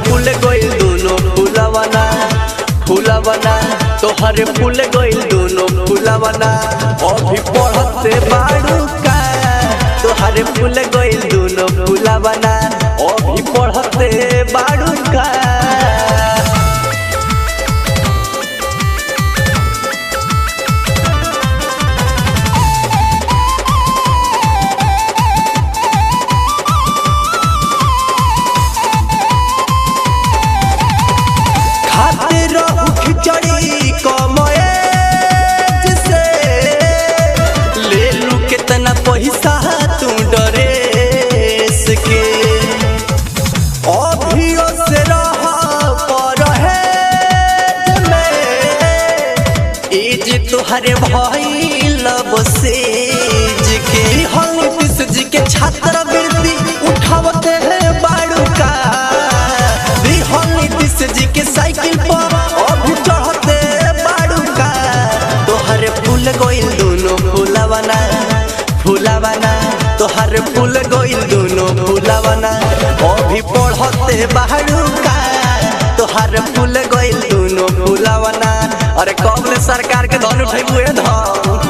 फूल गइल दोनों फूलवना फूलवना तोहरे फूल गइल दोनों फूलवना अभी पढ़ते बाड़ू का तोहरे फूल गइल दोनों फूलवना अभी पढ़ते बाड़ू का खिचड़ी कमए से ले लू कितना पैसा तू ड्रेस के अभियो से रह पर इज तुहरे भइल बसेज के हनीश जी के छात्रवृत्ति उठावते हैं बाड़ू का हनीश जी के साइकिल पर गइल दोनों फूलवना फूलवना तोहर फूल गइल दोनों फूलवना अभी पढ़ते बाड़ू का तोहर फूल गइल दोनों फूलवना। अरे कब ले सरकार के धन उठेबुए धन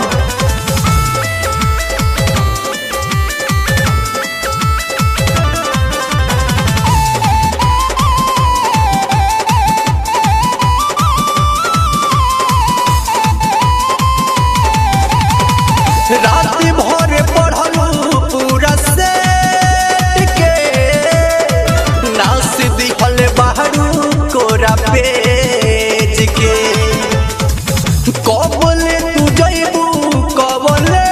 रात भर पढ़लू पूरा सेट के नास दिखल बाहरू कोरा पेज के कबले तू जइबू कबले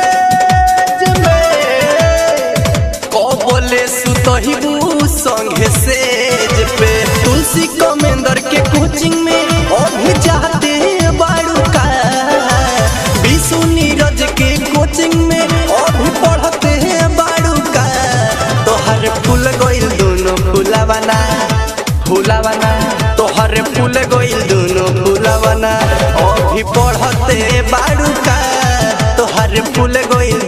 कबले सुतहिबू संगे सेज पे तुलसी कमेंदर के कोचिंग में अभी जाते बाड़ू का विशु नीरज के कोचिंग में अभी पढ़ते हैं बाड़ू का तोहर फूल गइल दोनों फूलवना फूलवना तोहर फूल गइल दोनों फूलवना अभी पढ़ते बाड़ू का तोहर फूल गइल